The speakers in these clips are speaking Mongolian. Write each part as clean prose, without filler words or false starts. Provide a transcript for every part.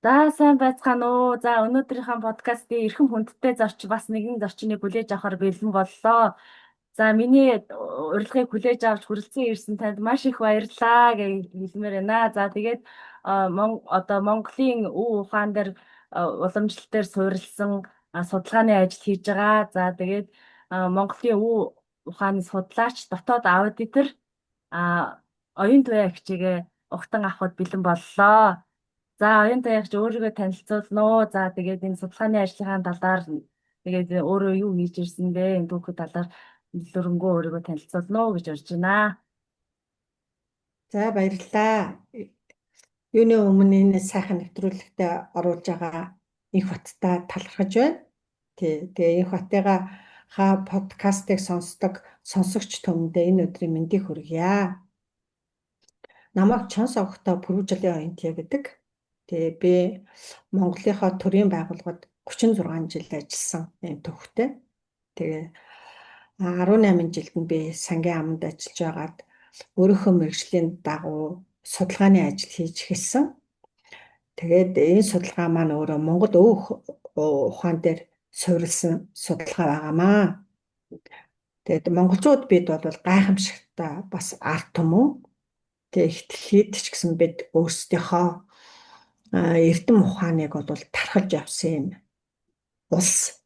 За сайн байцгаана уу. За өнөөдрийнхөө подкастын эрхэм хүндтэй зорч бас нэгэн зорчныг хүлээж авахар бэлэн боллоо. За миний урилгыг хүлээж авч хүрэлцэн ирсэн танд маш их баярлалаа гэж хэлмээр байна. За тэгээд одоо Монголын өв ухаан дээр уламжлал дээр суурилсан судалгааны ажил хийж байгаа. За тэгээд Монголын өв ухааны судлаач, дотоод аудитор оюун туяа хичээгээ угтан авахд бэлэн боллоо. За оюун таягч өөрийгөө танилцуулна уу. За тэгээд энэ судалгааны ажлынхаа талаар тэгээд өөрөө юу хийж ирсэн бэ? Энэ түүхий талаар дэлгэрэнгүй өөрийгөө танилцуулна уу гэж урьж байна. За баярлалаа. Юуны өмнө энэ сайхан нэвтрүүлэгтээ оруулж байгаа Инх Баттай талархаж байна. Тэгээ Инх Баттайгаа подкастыг сонсдог сонсогч түмэндээ энэ өдрийн мэндийг хүргье. Намайг Чонс огтоо Пүрэвжлийн оюутан гэдэг. Тэгээ би Монголынхаа төрийн байгууллагад 36 жил ажилласан энэ төвхтэй. Тэгээ 18 жилд нь би сангийн аманд ажиллаж байгаад өөрийнхөө мэргэжлийн дагуу судалгааны ажил хийж эхэлсэн. Тэгээд энэ судалгаа маань өөрөө Монгол өв ухаан дээр суурилсан судалгаа байгаамаа. Тэгээд монголчууд бид бол гайхамшигтай бас ард түмэн. Тэгээд хэд ч гэсэн бид өөрсдийнхөө эрдэм ухааныг бол тархалж явсан юм улс.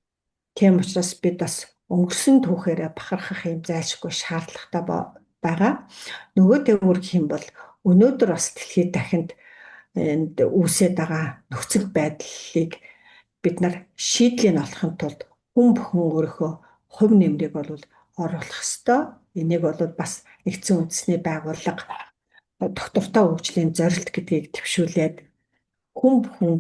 Тийм учраас бид бас өнгөрсөн түүхээрээ бахархах юм зайлшгүй шаардлагатай байгаа. Нөгөө төвөрх юм бол өнөөдөр бас дэлхийд дахинд энд үүсэж байгаа нөхцөл байдлыг бид нар шийдлийн олохын тулд хүн бүхэн өөрийнхөө хувь нэмрийг бол оруулах ёстой. Энийг бол бас нэгдсэн үндэсний байгууллага доктортой хөгжлийн зорилт гэдгийг төвшүүлээд хүн бүхэн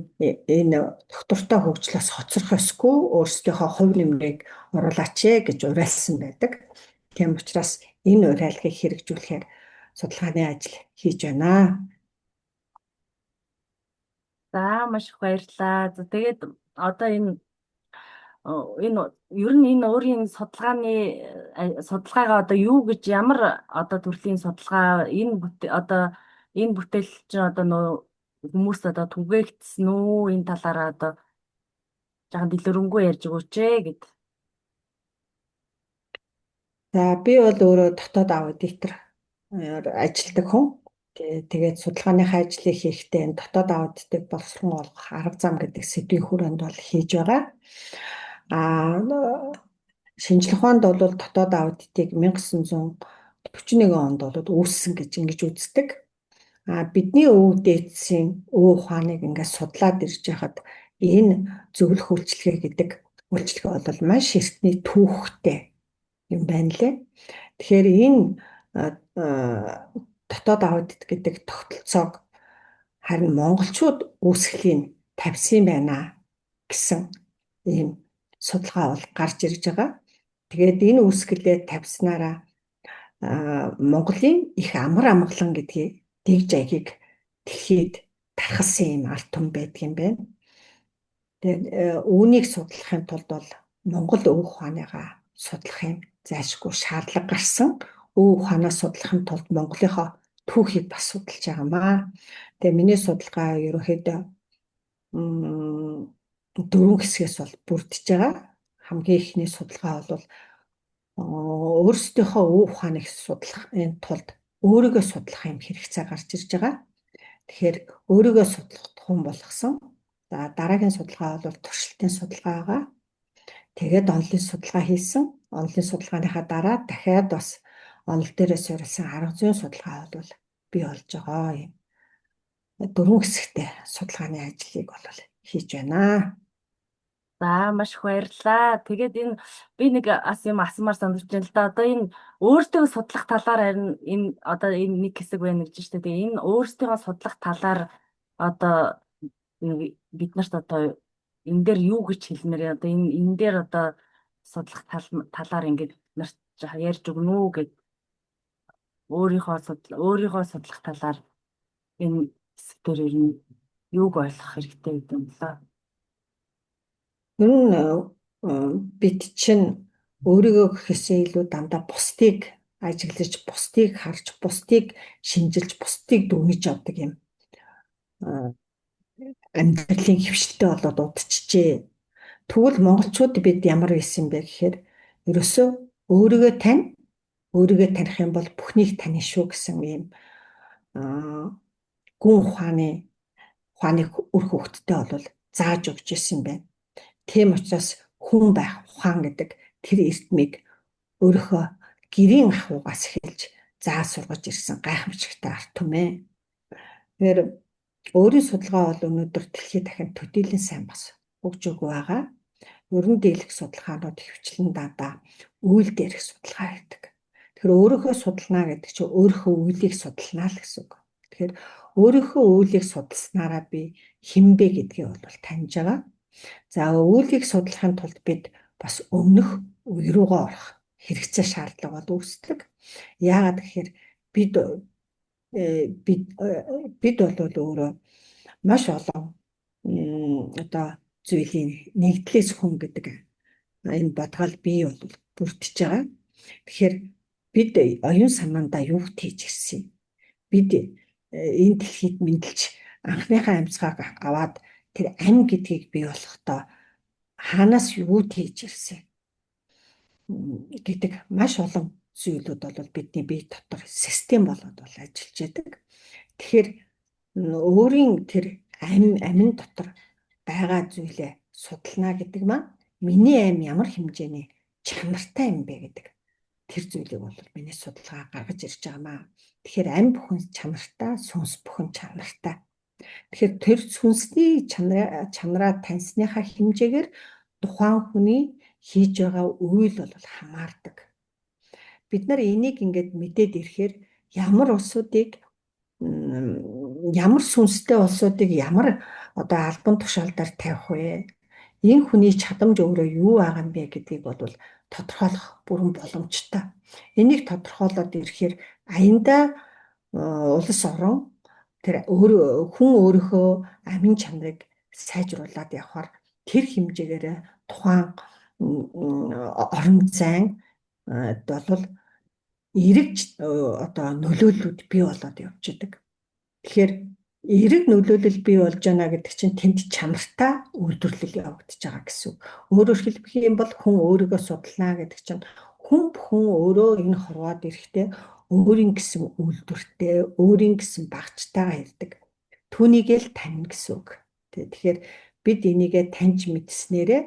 энэ доктортой хөгжлөөс хоцрох ёсгүй, өөрсдийнхөө хувь нэмрийг оруулаач гэж уриалсан байдаг. Тийм учраас энэ уриалгыг хэрэгжүүлэхээр судалгааны ажил хийж байна. За маш их баярлалаа. За тэгээд одоо энэ ер нь энэ өөрийн судалгаагаа одоо юу гэж ямар одоо төрлийн судалгаа одоо энэ бүтээл чинь одоо нөө хүмүүс одоо түгээгдсэн үү энэ талаараа одоо жоохон дэлгэрэнгүй ярьж өгөөч гэд. За би бол өөрөө дотоод аудитор ажилладаг хүн. Тэгээд судалгааныхаа ажлыг хийхдээ энэ дотоод аудитыг боловсруулах арга зам гэдэг сэдвийн хүрээнд бол хийж байгаа. Шинжлэх ухаанд бол дотоод аудитыг 1941 онд бол үүссэн гэж ингэж үздэг. Бидний өв дээдсийн өв ухааныг ингээд судлаад ирж байхад энэ зөвлөх үйлчилгээ гэдэг үйлчилгээ бол маш эртний түүхтэй юм байна лээ. Тэгэхээр энэ дотоод аудит гэдэг тогтолцоог харин монголчууд үүсгэлийн тавьсан байна гэсэн ийм судалгаа бол гарч ирж байгаа. Тэгээд энэ үүсгэлээ тавьснараа Монголын их амар амгалан гэдгийг дэг жайгийг дэлхийд тархасан юм ард түмэн байдаг юм байна. Тэгээд үүнийг судлахын тулд бол Монгол өв ухааныгаа судлах юм зайлшгүй шаардлага гарсан. Өв ухаанаа судлахын тулд Монголынхоо түүхийг бас судалж байгаамаа. Тэгээ миний судалгаа ерөнхийдөө 4 хэсгээс бол бүрдэж байгаа. Хамгийн ихний судалгаа бол өөрсдийнхөө өв ухааныг судлахын тулд өөрийгөө судлах юм хэрэгцээ гарч ирж байгаа. Тэгэхээр өөрийгөө судлах хүн болгосон. За дараагийн судалгаа бол туршилтын судалгаа байгаа. Тэгээд онлын судалгаа хийсэн. Онлын судалгааныхаа дараа дахиад бас онол дээрээ суурилсан арга зүйн судалгаа бол бий болж байгаа юм. 4 хэсэгтэй судалгааны ажлыг бол хийж байна. За маш их баярлалаа. Тэгээд энэ би нэг юм асуумаар санагдаж байна л да. Одоо энэ өөртөө судлах талаар харин энэ одоо энэ нэг хэсэг байна гэж байна шүү дээ. Тэгээ энэ өөртөө судлах талаар одоо бид нарт одоо энэ дээр юу гэж хэлмээр одоо энэ дээр одоо судлах талаар ингээд нарт ярьж өгнө үү гэд өөрийнхөө судлах талаар энэ хэсгээр ер нь юуг ойлгох хэрэгтэй гэдэг юм лээ. Ер нь бид чинь өөрийгөө гэхээсээ илүү дандаа бусдыг ажиглаж, бусдыг харж, бусдыг шинжилж, бусдыг дүгнэж явдаг юм амьдралын хөвшилтэй болоод удчихжээ. Тэгвэл монголчууд бид ямар байсан бэ гэхээр ерөөсөө өөрийгөө тань, өөрийгөө таних юм бол бүхнийг таних шүү гэсэн ийм гүн ухааны үр хөвгтдээ бол зааж өгч ирсэн байна. Тийм учраас хүн байх ухаан гэдэг тэр эрдмийг өөрийнхөө гэрийн ахуйгаас эхэлж зааж сургаж ирсэн гайхамшигтай арт түмээ. Тэгэхээр өөрийн судалгаа бол өнөөдөр дэлхийд дахин төдийлөн сайн бас өгж өгөө байгаа. Өрн дийлэх судалгаанууд хвчлэн дадаа үйл дээрх судалгаа гэдэг. Тэгэхээр өөрийнхөө судална гэдэг чинь өөрийнхөө үйлийг судална л гэсэн үг. Тэгэхээр өөрийнхөө үйлийг судалснараа би хинбэ гэдгийг бол таньж байгаа. За үйлийг судлахын тулд бид бас өмнөх үе рүүгээ орох хэрэгцээ шаардлага бол үүсдэг. Яагаад гэхээр бид бид бол өөрөө маш олон одоо зүйлийн нэгдлээс хүн гэдэг энэ бодгол бий бол бүрдэж байгаа. Тэгэхээр бид оюун санаандаа юу хийж ирсэн? Бид энэ дэлхийд мэдлж анхныхаа амьсгааг аваад тэр ам гэдгийг бий болгохдоо хаанаас юу хийж ирсэн гэдэг маш олон зүйлүүд бол бидний бие дотор систем болоод бол ажиллаж байдаг. Тэгэхээр өөрийн тэр амин дотор байгаа зүйлээ судална гэдэг маань миний ам ямар хэмжээний чанартай юм бэ гэдэг тэр зүйлийг бол миний судалгаа гаргаж ирж байгаамаа. Тэгэхээр ам бүхэн чанартай, сүнс бүхэн чанартай. Тэгэхээр тэр сүнсний чанараа таньсныхаа хэмжээгээр тухайн хүний хийж байгаа үйл бол хамаардаг. Бид нар энийг ингээд мэдээд ирэхээр ямар улсуудыг ямар сүнстэй улсуудыг ямар одоо албан тушаалдаар тавих вэ? Энэ хүний чадамж өөрөө юу байгаа юм бэ гэдгийг бол тодорхойлох бүрэн боломжтой. Энийг тодорхойлоод ирэхээр аяндаа улс орон тэр хүн өөрийнхөө амин чанарыг сайжруулад явхаар тэр хэмжээгээр тухайн орон зайн бол эрэг одоо нөлөөллүүд бий болоод явж идэг. Тэгэхээр эрэг нөлөөлөл бий болж байна гэдэг чинь тэнд чанартай үйлдвэрлэл явагдаж байгаа гэсэн үг. Өөрөөр хэлбэх юм бол хүн өөрийгөө судална гэдэг чинь хүн бүхэн өөрөө энэ хорвоод ирэхдээ өөрийн гэсэн үйлдвэртэй, өөрийн гэсэн багцтайгаа ирдэг. Түүнийг л таньна гэсэн үг. Тэгэхээр бид энийгээ таньж мэдснээрээ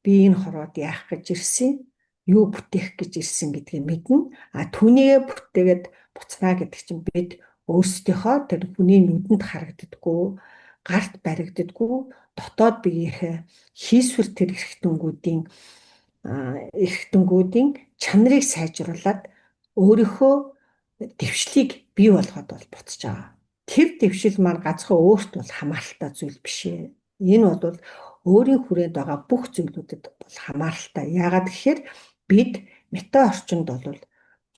би энэ хорвоод яах гэж ирсэн, юу бүтээх гэж ирсэн гэдгийг мэднэ. Түүнийгээ бүтээгээд буцнаа гэдэг чинь бид өөрсдийнхөө тэр хүний нүдэнд харагддаггүй, гарт баригддаггүй, дотоод биеийнхээ хийсвэр тэр эрхтэнгүүдийн чанарыг сайжруулад өөрийнхөө дэвшлийг бий болгоод бол буцаж байгаа. Тэр дэвшил маань ганцхан өөрт бол хамааралтай зүйл биш ээ. Энэ бол өөрийн хүрээнд байгаа бүх зүйлүүдэд бол хамааралтай. Яагаад гэхээр бид мета орчинд бол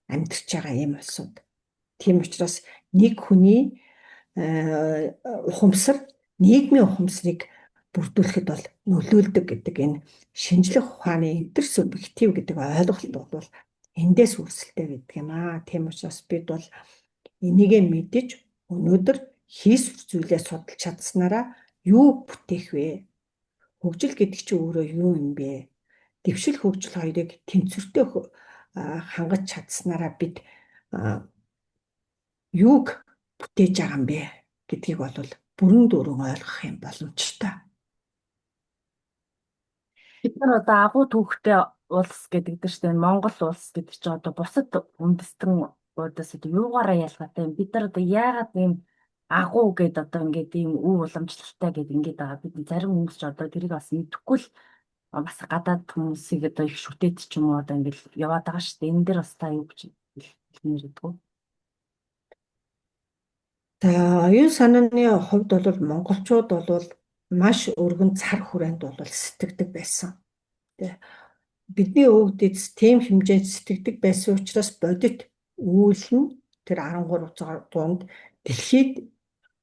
амьдарч байгаа юм улсууд. Тийм учраас нэг хүний ухамсар нийгмийн ухамсарыг бүрдүүлэхэд бол нөлөөлдөг гэдэг энэ шинжлэх ухааны интерсубъектив гэдэг ойлголт бол эндээс үүсэлтэй гэдэг юм аа. Тийм учраас бид бол энийгээ мэдэж өнөөдөр хийсвэр зүйлээ судалж чадсанараа юу бүтээх вэ? Хөгжил гэдэг чинь өөрөө юу юм бэ? Дэвшил хөгжил хоёрыг тэнцвэртэй хангаж чадсанараа бид юуг бүтээж байгаа юм бэ гэдгийг бол бүрэн дүүрэн ойлгох юм боломжтой. Бид нар одоо агуу түүхтэй улс гэдэг дээр чинь Монгол улс гэдэг чинь одоо бусад үндэстэн улсаас одоо юугаараа ялгаатай юм? Бид нар одоо яагаад ийм агуу гэдэг одоо ингээд ийм өв уламжлалтай гэдэг ингээд байгаа. Бид зарим хүмүүс ч одоо тэрийг бас мэдэхгүй л бас гадаад хүмүүсийг одоо их шүтээд ч юм уу одоо ингээд яваад байгаа шүү дээ. Энэ дээр бас та юу гэж хэлмээр гэдэг вэ? За оюун санааны хувьд бол монголчууд бол маш өргөн цар хүрээнд бол сэтгэдэг байсан. Бидний өвгдөд тийм хэмжээнд сэтгэдэг байсан учраас бодит үйл нь тэр 13 дунд дэлхийд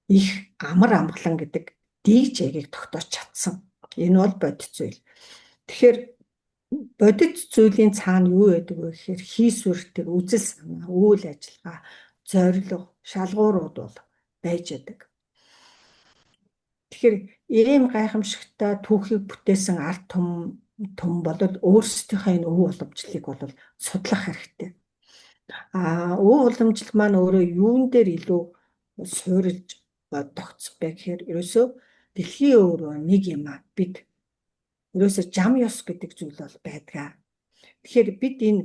их амар амгалан гэдэг дийг жайгийг тогтоож чадсан. Энэ бол бодит зүйл. Тэгэхээр бодит зүйлийн цаана юу байдаг вэ гэхээр хийсвэр тэр үзэл санаа, үйл ажиллагаа, зорилго, шалгуурууд бол байж байдаг. Тэгэхээр ийм гайхамшигтай түүхийг бүтээсэн ард том бол өөрсдийнхөө энэ өв уламжлалыг бол судлах хэрэгтэй. Өв уламжлал маань өөрөө юун дээр илүү суурилж тогтсон бэ гэхээр ерөөсөө дэлхийн өөрөө нэг юм аа. Бид ерөөсөө жам ёс гэдэг зүйл бол байдгаа. Тэгэхээр бид энэ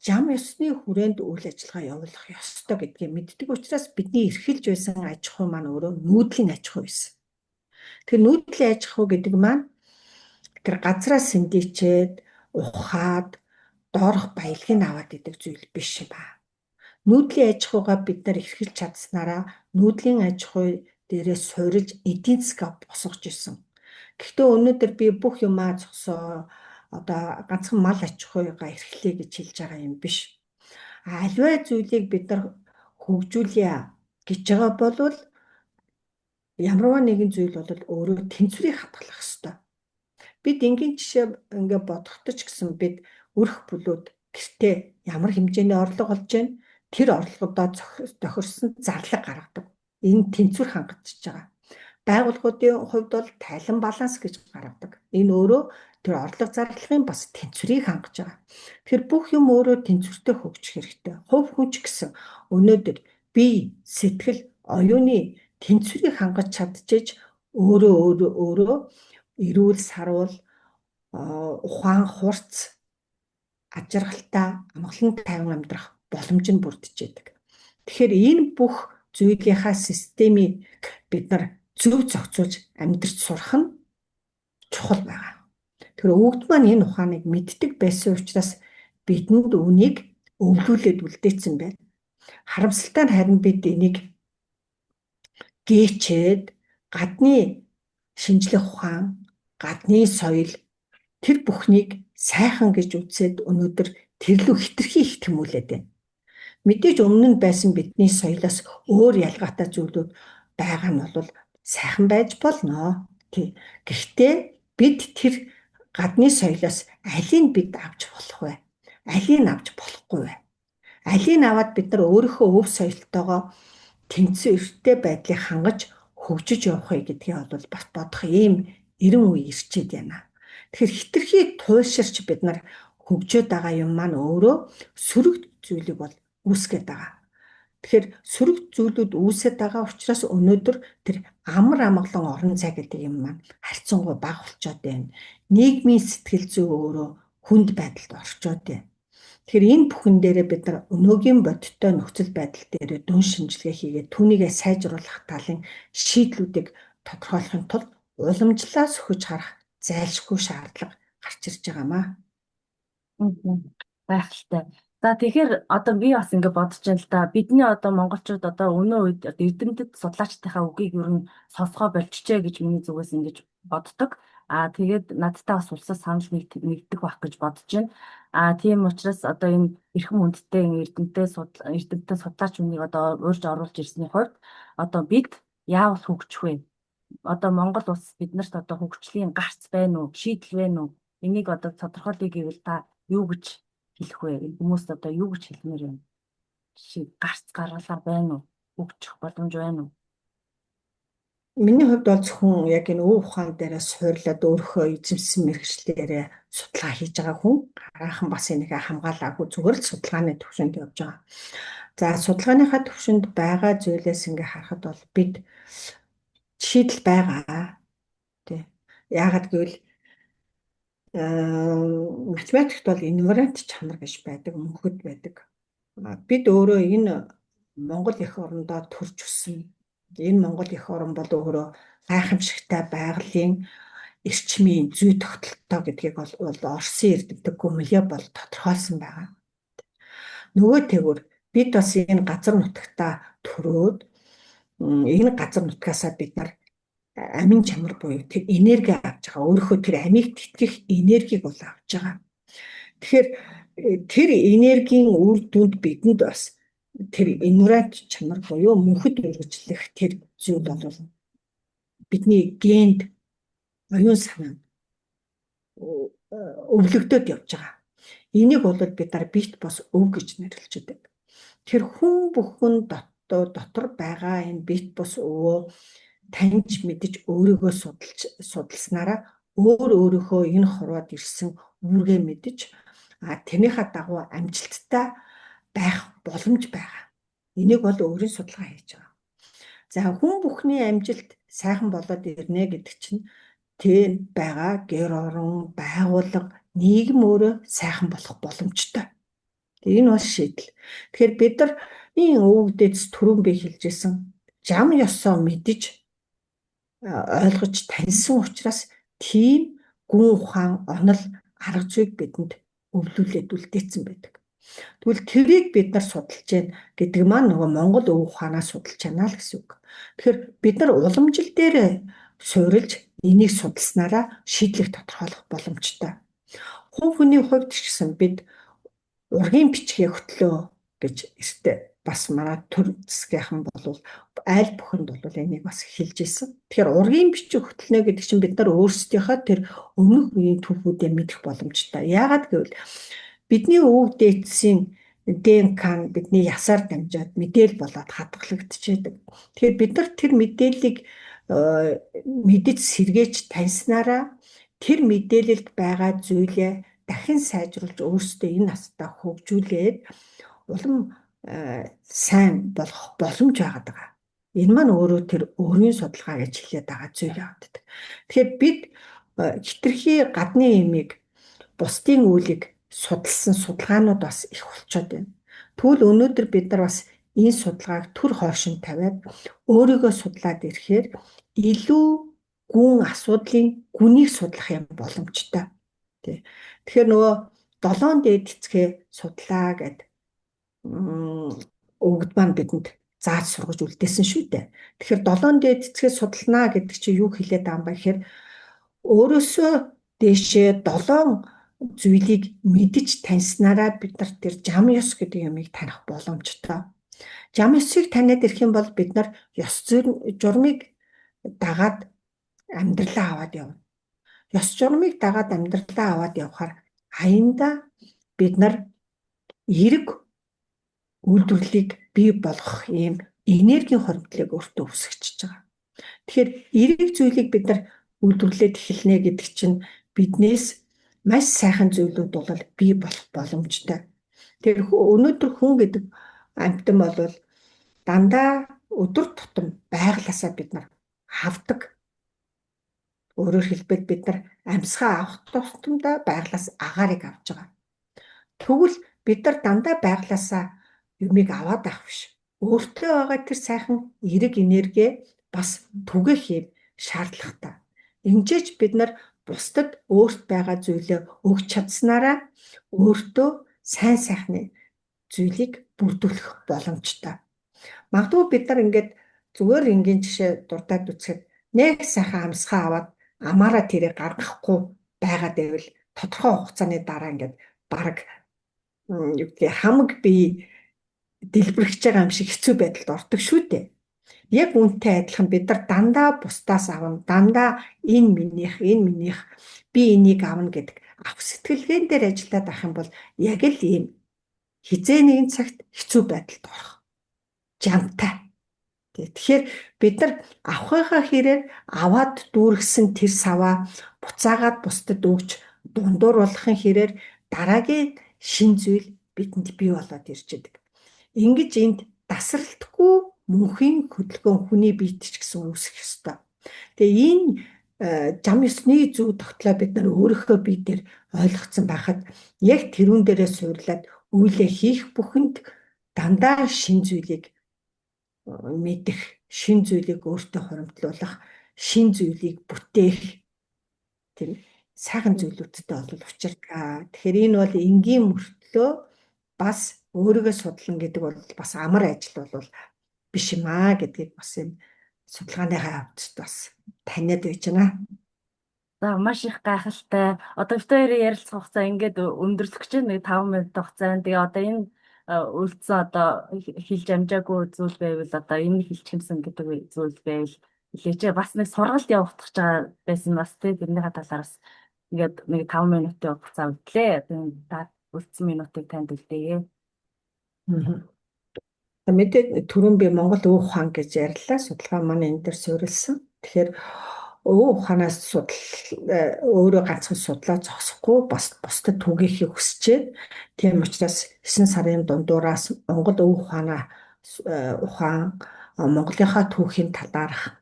жам ёсны хүрээнд үйл ажиллагаа явуулах ёстой гэдгийг мэддэг учраас бидний эрхэлж байсан аж ахуй маань өөрөө нүүдлийн аж ахуй байсан. Тэр нүүдлийн аж ахуй гэдэг маань тэр газраас сэндичээд ухаад доорх баялагийг аваад идэг зүйл биш ба. Нүүдлийн аж ахуйгаа бид нар эрхэлж чадсанараа нүүдлийн аж ахуй дээрээ суурилж эдийн засгаа босгож исэн. Гэхдээ өнөөдөр би бүх юмаа зогсоо одоо ганцхан мал аж ахуйгаа эрхлэе гэж хэлж байгаа юм биш. Аливаа зүйлийг бид нар хөгжүүлье гэж байгаа бол ямарваа нэгэн зүйл бол өөрөө тэнцвэрийг хадгалах ёстой. Бид энгийн жишээ ингээ бодохдоо ч гэсэн бид өрх бүлүүд гэртээ ямар хэмжээний орлого олж байна, тэр орлогодоо тохирсон зарлага гаргадаг. Энэ тэнцвэр хангагдчихж байгаа. Байгууллагуудын хувьд бол тайлан баланс гэж гаргадаг. Энэ өөрөө тэр орлого зарлагын бас тэнцвэрийг хангаж байгаа. Тэгэхээр бүх юм өөрөө тэнцвэртэй хөгжих хэрэгтэй. Хувь хүн ч гэсэн өнөөдөр бие, сэтгэл, оюуны тэнцвэрийг хангаж чадчихж өөрөө эрүүл сарвал ухаан хурц ажиргалтай амгалан тайван амьдрах боломж нь бүрдчихэд. Тэгэхээр энэ бүх зүйлийнхаа системийг бид нар зөв зохицуулж амьдрч сурах нь чухал байгаа. Тэгэхээр өвгд маань энэ ухааныг мэддэг байсан учраас бидэнд үнийг өвлүүлээд үлдээсэн байна. Харамсалтай нь харин бид энийг гээчээд гадны шинжлэх ухаан, гадны соёл тэр бүхнийг сайхан гэж үзээд өнөөдөр тэрлүү хитрхи их тэмүүлээд байна. Мэдээж өмнө нь байсан бидний соёлоос өөр ялгаатай зүйлүүд байгаа нь бол сайхан байж болно. Гэхдээ бид тэр гадны соёлоос алийг бид авч болох вэ? Алийг авч болохгүй вэ? Алийг аваад бид нар өөрийнхөө өв соёлтойгоо тэнцвэртэй байдлыг хангаж хөгжиж явах вэ гэдгийг бол бас бодох ийм эрен үе ирчээд байна. Тэгэхээр хитрхи туйлширч бид нар хөгжөөд байгаа юм маань өөрөө сөрөг зүйлийг бол үүсгэж байгаа. Тэгэхээр сөрөг зүйлүүд үүсэж байгаа учраас өнөөдөр тэр амар амгалан орон зай гэдэг юм маань харьцангуй бага болчоод байна. Нийгмийн сэтгэл зүй өөрөө хүнд байдалд орчоод байна. Тэгэхээр энэ бүхэн дээрээ бид нар өнөөгийн бодиттой нөхцөл байдал дээрээ дүн шинжилгээ хийгээд түүнийгээ сайжруулах талын шийдлүүдийг тодорхойлохын тулд уламжлалаа сөхөж харах зайлшгүй шаардлага гарч ирж байгаамаа. Гайхалтай. За тэгэхээр одоо би бас ингэ бодож байна л да. Бидний одоо монголчууд одоо өнөө үед эрдэмтэд судлаачдынхаа үгийг ер нь сонсгоо болчихжээ гэж миний зүгээс ингэж боддог. Тэгээд надтай бас улсаас санал нэгдэх байх гэж бодож байна. Тийм учраас одоо энэ эрхэм хүндтэй эрдэмтэд судлаач хүнийг одоо урьж оруулж ирсний хувьд одоо бид яавал хөгжих вэ? Одоо Монгол улс биднэрт одоо хөгжлийн гарц байна уу? Шийдэл байна уу? Энийг одоо тодорхойлъё гэвэл та юу гэж хэлэх вэ? Хүмүүст одоо юу гэж хэлмээр байна? Гарц гаргалаа байна уу? Хөгжих боломж байна уу? Миний хувьд бол зөвхөн яг энэ өв ухаан дээрээ суурлаад өөрийнхөө эзэмсэн мэргэжлээрээ судалгаа хийж байгаа хүн. Гараахан бас энийг хамгаалаагүй зүгээр л судалгааны төвшөнд явж байгаа. За судалгааныхаа төвшөнд байгаа зүйлээс ингээ харахад бол бид шийдэл байгаа. Тэ. Яагаад гэвэл математикт бол инвариант чанар гэж байдаг, мөнхөд байдаг. Бид өөрөө энэ Монгол эх орондоо төрж өссөн. Энэ Монгол эх орон бол өөрөө гайхамшигтай байгалийн эрчмийн зүй тогтолттой гэдгийг бол Оросын эрдэмтэд Гумилев бол тодорхойлсон байгаа. Нөгөө тэгвэр бид бас энэ газар нутагтаа төрөөд энэ газар нутгаасаа бид нар амин чанар буюу тэр энерги авч байгаа. Өөрөөхөө тэр амийг тэтгэх энергийг бол авч байгаа. Тэгэхээр тэр энергийн үр дүнд бидэнд бас тэр инвариант чанар буюу мөнхөд үргэлжлэх тэр зүйл бол бидний генд оюун санаанд өвлөгдөд явж байгаа. Энийг бол бид нар бит бос өв гэж нэрлэж байдаг. Тэр хүн бүхэн дотор байгаа энэ бит бос өвөө таньж мэдж өөрийгөө судалснараа өөрийнхөө энэ хорвоод ирсэн үүргээ мэдж тэрнийхээ дагуу амжилттай байх боломж байгаа. Энийг бол өөрийн судалгаа хийж байгаа. За хүн бүхний амжилт сайхан болоод ирнэ гэдэг чинь тэр байгаа гэр орон, байгууллага, нийгэм өөрөө сайхан болох боломжтой. Энэ бол шийдэл. Тэгэхээр бид нар өвгдөөс түрүүн би хэлжсэн зам ёсоо мэдж ойлгож таньсан учраас тийм гүн ухаан онол арга зүйг бидэнд өвлүүлээд үлдээсэн байдаг. Тэгвэл тэрийг бид нар судалж байна гэдэг маань нөгөө Монгол өв ухаанаа судалж байна л гэсэн үг. Тэгэхээр бид нар уламжил дээр суурилж энийг судалснараа шийдлийг тодорхойлох боломжтой. Хувь хүний хувьд ч гэсэн бид ургийн бичгээ хөтлөө гэж эртээ бас манай төр засгийнхан бол аль бүхэнд бол энийг бас хэлж ирсэн. Тэгэхээр ургийн бичиг хөтлөнө гэдэг чинь бид нар өөрсдийнхөө тэр өмнөх үеийн түүхүүдээ мэдэх боломжтой. Яагаад гэвэл бидний өвөг дээдсийн ДНК нь бидний ясаар дамжаад мэдээл болоод хадгалагдчихэдэг. Тэгэхээр бид нар тэр мэдээллийг мэдэж сэргээж таньснараа тэр мэдээлэлд байгаа зүйлээ дахин сайжруулж өөрсдөө энэ настаа хөгжүүлээд улам сайн болох боломж байгаа. Энэ маань өөрөө тэр өөрийн судалгаа гэж хэлээд байгаа зүйл явагддаг. Тэгэхээр бид хитрхи гадны эмийг бусдын үйлийг судалсан судалгаанууд бас их болчиход байна. Тэгвэл өнөөдөр бид нар бас энэ судалгааг түр хойшин тавиад өөрийгөө судлаад ирэхээр илүү гүн асуудлын гүнийг судлах юм боломжтой. Тэгэхээр нөгөө 7 дээд эцгээ судлаа гэд өвгд маань бидэнд зааж сургаж үлдээсэн шүү дээ. Тэгэхээр 7 дээд эцгээ судалнаа гэдэг чинь юу хэлээд байгаа юм бэ гэхээр өөрөөсөө дээшээ 7 зүйлийг мэдж таньснараа бид нар тэр зам ёс гэдэг юмыг таних боломжтой. Зам ёсыг таниад ирэх юм бол бид нар ёс журмыг дагаад амьдралаа аваад явна. Ёс журмыг дагаад амьдралаа аваад явхаар аяндаа бид нар эрг үйлдвэрлэлийг бий болгох ийм энергийн хоригдлыг өөртөө үүсгэж байгаа. Тэгэхээр эрг зүйлийг бид нар үйлдвэрлээд эхэлнэ гэдэг чинь биднээс маш сайхан зүйлүүд бол бий болох боломжтой. Тэр өнөөдөр хүн гэдэг амьтан бол дандаа өдөр тутам байглаасаа бид нар хавдаг. Өөрөөр хэлбэл бид нар амьсгаа авах тусламдаа байглаас агаарыг авч байгаа. Тэгвэл бид нар дандаа байглаасаа юмыг аваад авах биш. Өөртөө байгаа тэр сайхан эрг энерги бас түгэх юм шаардлагатай. Ингэжээч бид нар бусдад өөрт байгаа зүйлээ өгч чадсанараа өөртөө сайн сайхны зүйлийг бүрдүүлэх боломжтой. Магадгүй бид нар ингээд зүгээр энгийн жишээ дурдаад үзэхэд нэг сайхан амьсгаа аваад амаараа тэрийг гаргахгүй байгаад байвал тодорхой хугацааны дараа ингээд баг юу гэдэг хамаг бие дэлбэрэж байгаа юм шиг хэцүү байдалд ордог шүү дээ. Яг үүнтэй адилхан бид нар дандаа бусдаас авна, дандаа энэ минийх би энийг авна гэдэг ав сэтгэлгээн дээр ажиллаад авах юм бол яг л ийм хизээ нэгэн цагт хэцүү байдалд орох. Жамтай. Тэгэхээр бид нар авахынхаа хэрээр аваад дүүргэсэн тэр саваа буцаагаад бусдад өгч дундууруулахын хэрээр дараагийн шин зүйл бидэнд бий болоод ирж байгаа. Ингэж энд тасралтгүй мөнхийн хөдөлгөөн хүний биед ч гэсэн үүсэх ёстой. Тэгээ энэ зам ёсны зөв тогтлоо бид нар өөрийнхөө бие дээр ойлгоцсон байхад яг тэрүүн дээрээ суурлаад үйлээ хийх бүхэнд дандаа шин зүйлийг мэдэх, шин зүйлийг өөртөө хоримтлуулах, шин зүйлийг бүтээх тийм сайхан зүйлүүдтэй бол учирдаг. Тэгэхээр энэ бол энгийн мөртлөө бас өөрийгөө судлан гэдэг бол бас амар ажил бол биш юм аа гэдгийг бас энэ судалгааныхаа хавьд бас таниад байж байна. За маш их гайхалтай. Одоо бит хоёрын ярилцах хугацаа ингээд өндөрлөх гэж нэг 5 минут хугацаа байна. Тэгээ одоо энэ үлдсэн одоо хэлж амжаагүй зүйл байвал одоо энэ хэлчихсэн гэдэг зүйл байвал хэлээч. Бас нэг сургалт явагдах гэж байгаа байсан бас тий тэрнийхээ талаараас ингээд нэг 5 минутын хугацаа үлдлээ. Тэгээ үлдсэн минутыг танд үлдээе. Мэдээ түрүүн би Монгол өвөг ухаан гэж ярьлаа. Судалгаа маань энэ дээр суурилсан. Тэгэхээр өвөг ухаанаас өөрөө ганцхан судлаа зогсохгүй бас бусдад түгээхийг хүсчээ. Тийм учраас 9 сарын дундуураас Монгол өвөг ухаан Монголынхаа түүхийн талаарх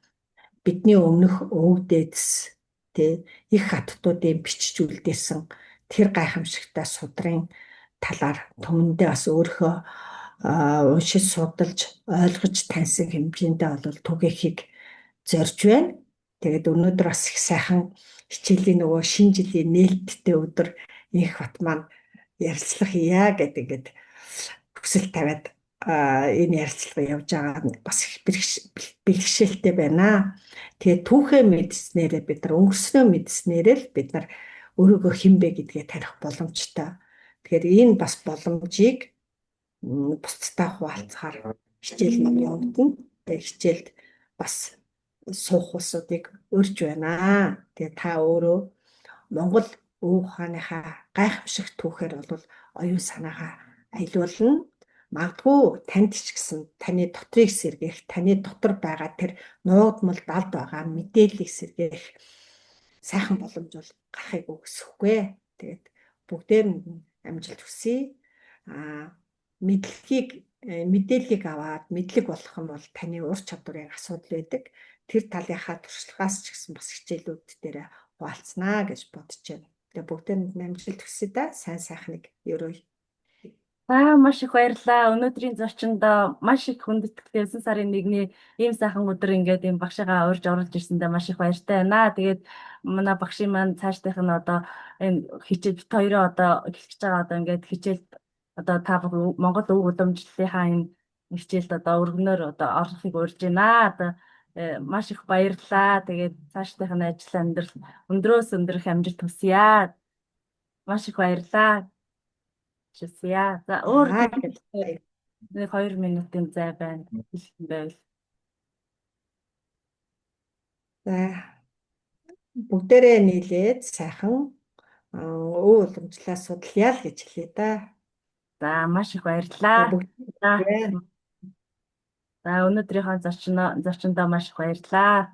бидний өмнөх өвөг дээдс тэ их хаттуудын бичиж үлдээсэн тэр гайхамшигтай судрын талаар түмэндээ бас өөрөө уншиж судалж ойлгож таньсан хэмжээндээ бол түгээхийг зорж байна. Тэгээд өнөөдөр бас их сайхан хичээлийн нөгөө шинэ жилийн нээлттэй өдөр инх бат маань ярилцлага хийя гэдэг хүсэл тавиад энэ ярилцлага явж байгаа нь бас их бэрхшээлтэй байна. Тэгээд түүхээ мэдснээр бид нар өнгөрснөө мэдснээр л бид нар өөрийгөө хэн бэ гэдгээ тарих боломжтой. Тэгэхээр энэ бас боломжийг бусдтай хуваалцахаар хичээл нам явагдана. Тэгээд хичээлд бас суух улсуудыг урьж байна. Тэгээд та өөрөө Монгол өвөг ухааныхаа гайхамшигт түүхээр бол оюун санаагаа аялуулна. Магадгүй танд ч гэсэн таны дотрыг сэргээх, таны дотор байгаа тэр нуугдмал далд байгаа мэдээллийг сэргээх сайхан боломж бол гарахыг үгүйсэхгүй. Тэгээд бүгдээр нь амжилт хүсье. Мэдээллийг аваад мэдлэг болох нь бол таны ур чадварын асуудал байдаг. Тэр талынхаа туршлагаас ч гэсэн бас хичээлүүд дээр хуваалцнаа гэж бодож байна. Тэгээ бүгдээр нь амжилт хүсье да. Сайн сайхныг ерөөе. Маш их баярлалаа. Өнөөдрийн зочинд маш их хүндэтгэл 9 сарын 1-ний ийм сайхан өдөр ингээд ийм багшигаа урьж оруулж ирсэндээ маш их баяртай байна. Тэгээд манай багшийн маань цаашдынх нь одоо энэ хичээл бит хоёроо одоо эхлэж байгаа одоо ингээд хичээл одоо та Монгол өв уламжлалынхаа энэ хичээлд одоо өргөнөөр одоо орохыг урьж байна. Одоо маш их баярлалаа. Тэгээд цаашдынх нь ажил амьдрал өндрөөс өндрөх амжилт хүсье. Маш их баярлалаа. Шүсье. За өөр нэг 2 минутын зай байна. Хэлсэн байвал. За бүгдээрээ нийлээд сайхан өв уламжлалаа судлая л гэж хэлье да. За маш их баярлалаа. За өнөөдрийнхөө зочиндоо маш их баярлалаа.